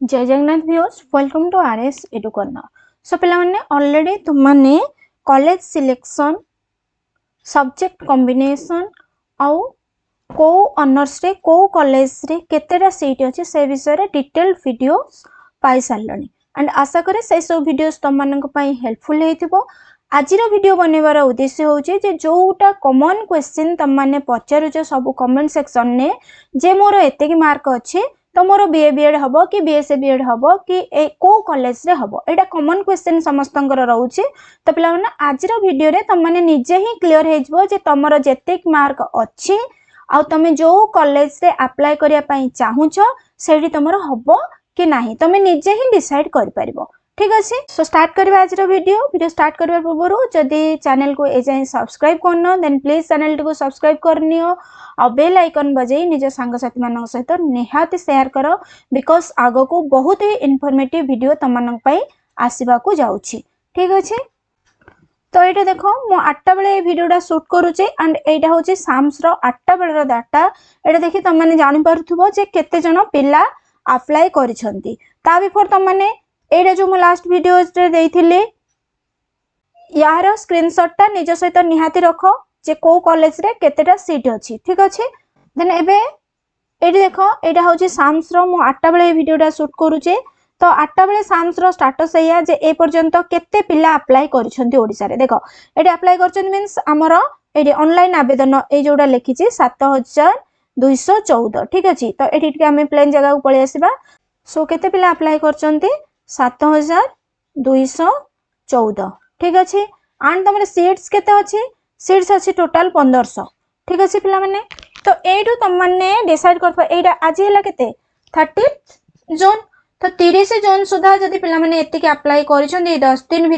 जय Jagannath viewers welcome to RS एडुकर्णा। So पिला माने ऑलरेडी तुमने कॉलेज सिलेक्शन सब्जेक्ट कॉम्बिनेशन आउ को ऑनर्स रे को कॉलेज रे केतेटा सीट अछि से विषय रे डिटेल्ड वीडियोस पाई सारलनी एंड आशा करे से सब वीडियोस तुम मानक पई हेल्पफुल हेतिबो। आजिर वीडियो बनैबार उद्देश्य होचे जे जोटा कॉमन क्वेश्चन तुम माने पचारुछ सब कमेंट सेक्शन ने जे मोर एते की मार्क अछि तो मोर बीए बीएड हबो कि बीएसए बीएड हबो कि को कॉलेज रे हबो एटा कॉमन क्वेश्चन समस्तंकर रहउची। तो पिला माने आजिर वीडियो रे तुम माने निजे ही क्लियर हेजबो जे तमरो जेते मार्क अछि आ तमे जो कॉलेज रे अप्लाई करिया पई चाहुछ सेठी तमरो हबो कि नाही तमे निजे ही डिसाइड कर परिबो। ठीक अछि सो स्टार्ट करबा आज वीडियो स्टार्ट करबा पूर्व जदि चैनल को एजाई सब्सक्राइब करनो देन प्लीज चैनल को सब्सक्राइब करनियो और बेल आइकन बजाई निज सांग साथी मानक सहित निहाती शेयर करो बिकॉज आगो को बहुत ही इन्फॉर्मेटिव वीडियो तमनक पई आसीबा को जाउछि। ठीक अछि तो ये देखो मु 8टा बेले वीडियोटा शूट करूचे एंड एटा होची साम्स रो 8टा बेलर डाटा एटा देखि तुम माने जानि पारुथबो जे केते जण पिला अप्लाई करिसंती ता बिफोर तुम माने एटा जो मु लास्ट वीडियो रे देइथिले यार स्क्रीनशॉटटा निज सहित निहाती रखो जे को कॉलेज रे केतेटा सीट अछि। ठीक अछि देन एबे एटी देखो एटा होची साम्स रो मु 8टा बेले वीडियोटा शूट करूचे तो 8टा बेले साम्स रो स्टेटस एया जे ए पर्यंत केते पिला अप्लाई करिसंती ओडिसा रे देखो एटी अप्लाई करचन मींस हमरो एटी ऑनलाइन आवेदन ए जोडा लिखिची 7214। ठीक अछि तो एटी के हम प्लेन जगह को पळे आसीबा सो केते पिला अप्लाई करचंती 7214। ठीक अछि एंड तमरे सीट्स केते अछि सीट्स अछि टोटल 1500। ठीक अछि पिला माने तो एडू तुम माने डिसाइड करबो एटा आज हला केते 30 जून तो 30 जून सुधा जदि पिला माने एति के अप्लाई करिसंदी 10 दिन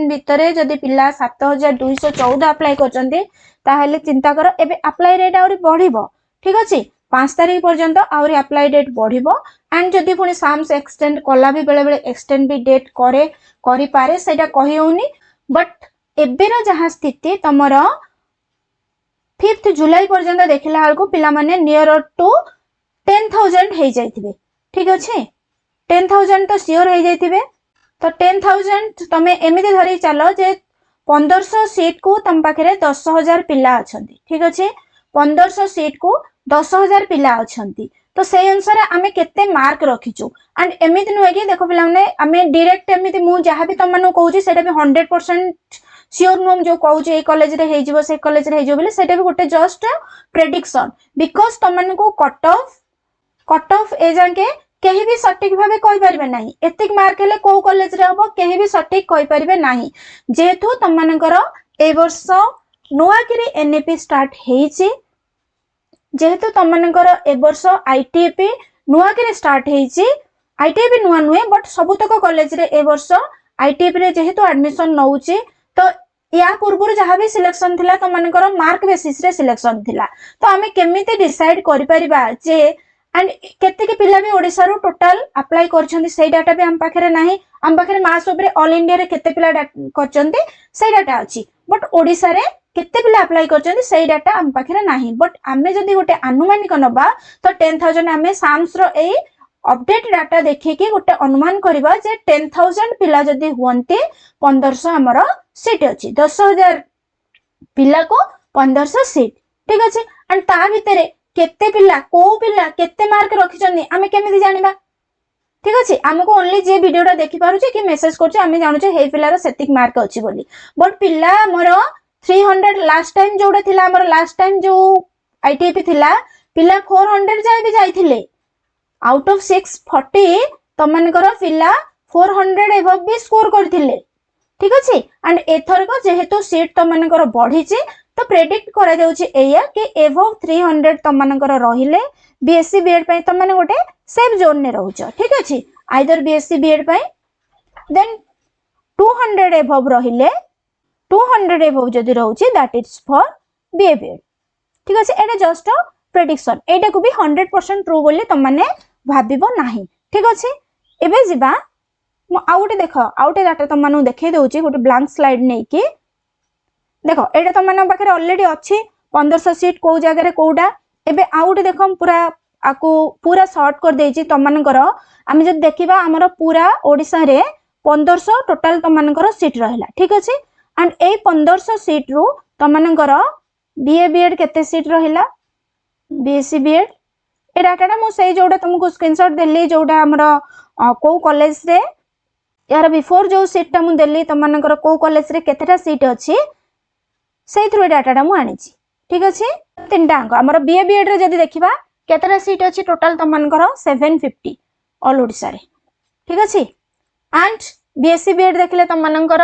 भितरे जदि पिला 7214 अप्लाई करचंदी ताहेले चिंता करो एबे अप्लाई रेट आउरी बढ़िबो। ठीक अछि 5 तारिख पर्यंत आउरी अप्लाई डेट बढ़िबो एंड जदि पुनी साम्स एक्सटेंड कला भी बेले बेले एक्सटेंड भी डेट करे करि पारे सेटा कहि होउनी बट एबेर जहा स्थिति तमरो 5 जुलाई पर्यंत देखला हालको पिला माने नियर टू 10000 हे जाइथिबे। ठीक अछि 10000 तो श्योर हे जाइथिबे तो 10000 तमे एमिति धरि चलो जे 1500 सीट को तम पाखरे 10000 पिला अछंती। ठीक अछि 1500 सीट को 10000 पिला अछंती तो से अनुसार आमे केते मार्क रखिचु एंड एमिति नुए कि देखो पिला माने आमे डायरेक्ट एमिति मु जहा भी तमनो कहूची सेटा भी 100% श्योर नुम जो कहूची ए कॉलेज रे हेजिबो से कॉलेज रे हेजिबो बोले सेटा भी गोटे जस्ट प्रेडिक्शन बिकॉज़ तमन को कट ऑफ ए जाके केही भी सटीक भाबे कहि परिबे नाही एतिक मार्क हेले को कॉलेज रे हबो केही भी सटीक कहि परिबे नाही जेथु तमनकर ए वर्ष नुआकिरी एनएपी स्टार्ट हेइची जेहेतु तमनकर ए वर्ष आईटीएपी नुआकिरी स्टार्ट हेइची आईटीएपी नुआ नुए बट सबुतक कॉलेज रे ए वर्ष आईटीएपी रे जेहेतु एडमिशन नउची तो या पूर्व जहाँ भी सिलेक्शन थिला तमनकर मार्क बेसिस रे सिलेक्शन थिला तो आमे केमिते डिसाइड करि परिबा जे एंड केते के पिला भी ओडिसा रो टोटल अप्लाई करछंती सेही डाटा भी हम पाखरे नाही हम पाखरे मास ऊपर ऑल इंडिया रे केते पिला करछंती सेही डाटा अछि बट ओडिसा रे केते पिला अप्लाई करछंती सेही डाटा हम पाखरे नाही बट आमे जदी गोटे अनुमानिक नबा तो 10000 आमे साम्स रो ए अपडेट डाटा देखि कि गोटे अनुमान करबा जे 10000 पिला जदी हुवंती 1500 हमरो सीट अछि 10000 पिला को 1500 सीट। ठीक अछि एंड ता भितरे केते पिला केते मार्क रखिचंदी आमे केमिति जानिबा। ठीक अछि हमको ओनली जे वीडियोटा देखि पारुचे कि मेसेज करचे आमे जानुचे हे पिलार सेतिक मार्क अछि बोली बट पिला हमरो 300 लास्ट टाइम जोडा थिला हमरो लास्ट टाइम जो आईटीएपी थिला पिला 400 जाय भी जाइथिले आउट ऑफ 640 तमनकर पिला 400 एबव भी स्कोर करथिले। ठीक अछि एंड एथर को जेहेतु सीट तमनकर बढ़ीचे तो प्रेडिक्ट करा जाउची एया कि एबव 300 तमनकर रहिले बीएससी बीएड पय तमने गोटे सेफ जोन ने रहउचो। ठीक अछि आइदर बीएससी बीएड पय देन 200 एबव रहिले 200 एबव जदी रहउची that is for BA BEd. ठीक अछि एटा जस्ट प्रेडिक्शन एटा को भी 100% ट्रू बोली तमने भाबिबो नाही। ठीक अछि एबे जिबा मु आउटे देखो आउटे डाटा तम मानु देखै दउची गोटे ब्लैंक स्लाइड नै कि देखो एटा तम मानु पाखरे ऑलरेडी अछि 1500 सीट को जगह रे कोडा एबे आउटे देखो पूरा आकु पूरा सर्ट कर देछि तुम मानकर आमे जब देखिबा हमर पूरा ओडिसा रे 1500 टोटल तुम मानकर सीट रहला ठीक अछि एंड ए 1500 सीट रु तुम मानकर बीए बीएड केते सीट रहला बीएससी बीएड ए डाटाटा मु सही जोडा तुमको स्क्रीनशॉट देली जोडा हमर को कॉलेज रे यार बिफोर जो सीट टा मु देली तुम मानकर को कॉलेज रे केतेटा सीट अछि सेही थ्रू डाटाटा मु आनिछि ठीक अछि तीनटा अंक हमर बीए बीएड रे जदी देखिबा केतेटा सीट अछि टोटल तुम मानकर 750 ऑल ओडिसा रे ठीक अछि एंड बीएससी बीएड देखले तुम मानकर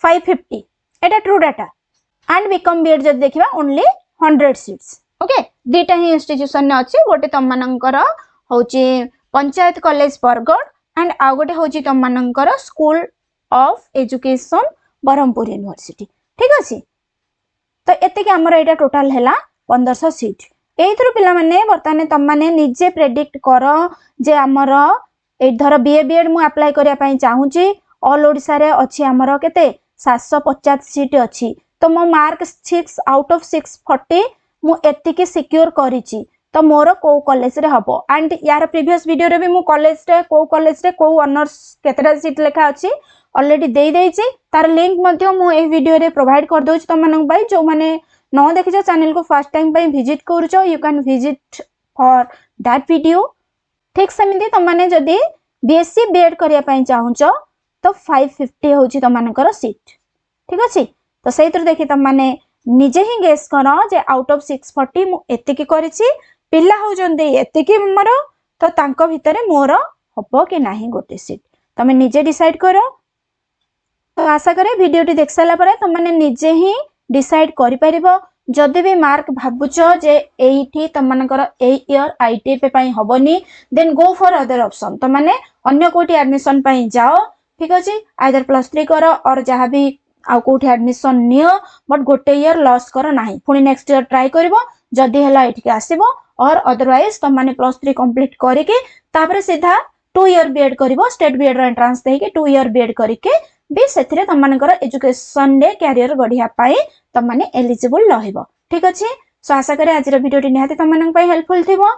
550 एटा true data and BCom BEd जदी देखिबा ओनली 100 सीट्स ओके दीटा ही इंस्टीट्यूशन ने अछि गोटे तुम मानकर होची पंचायत कॉलेज बरगढ़ एंड आ गोटे होची तुम मानकर school of education Berhampur university ठीक अछि तो एते के हमर एटा टोटल हैला 1500 सीट एथरो पिला माने बर्तमान तुम माने निजे प्रेडिक्ट करो जे हमर एधर बीए बीएड मु अप्लाई करिया पई चाहूची ऑल ओडिसा रे अछि हमर केते 750 सीट अछि तो मो मार्क 6 आउट ऑफ 640 मु एतिके सिक्योर करिछि तो मोर को कॉलेज रे हबो एंड यार प्रीवियस वीडियो रे भी मु कॉलेज रे को ऑनर्स केतेटा सीट लेखा अछि ऑलरेडी दे देछि तार लिंक मध्य मु ए वीडियो रे प्रोवाइड कर दोछ तुम मानक भाई जो माने न देखिछ चैनल को फर्स्ट टाइम भाई विजिट करूछ you can visit for that video ठीक सेमिति तुम माने जदी बीएससी बीएड करिया पई चाहूछ तो 550 होची तुम मानकर सीट ठीक अछि तो सेही तर देखि तुम माने निजे ही गेस करो जे आउट ऑफ 640 मु एतिकी करिछि पिल्ला हो जंदे एतिकी मोर तो तांको भितरे मोर हबो कि नाही गोटे सीट तमे निजे डिसाइड करो तो आशा करे वीडियो टी देख साला परे तुम माने निजे ही डिसाइड करि परिबो जदि भी मार्क भाबुछ जे एठी तुम मानकर ए इयर आईटी पे पई हबोनी then go for other option तो माने अन्य कोठी एडमिशन पई जाओ ठीक अछि आइदर +3 करो और जहां भी आ कोठी एडमिशन नियो बट गोटे इयर लॉस करो नाही पुनी नेक्स्ट इयर ट्राई करबो जदि हला एठी आसीबो और अदरवाइज तुम माने +3 कंप्लीट करिके तापर सीधा 2 इयर बीएड करबो स्टेट बीएड रो एंट्रेंस देके 2 इयर बीएड करिके भी सेथिरे तुम मानकर एजुकेशन रे कैरियर गढिया पाई तुम माने एलिजिबल रहइबो ठीक अछि सो आशा करे आज रो वीडियो टी निहाती तुम मानन पई हेल्पफुल थिबो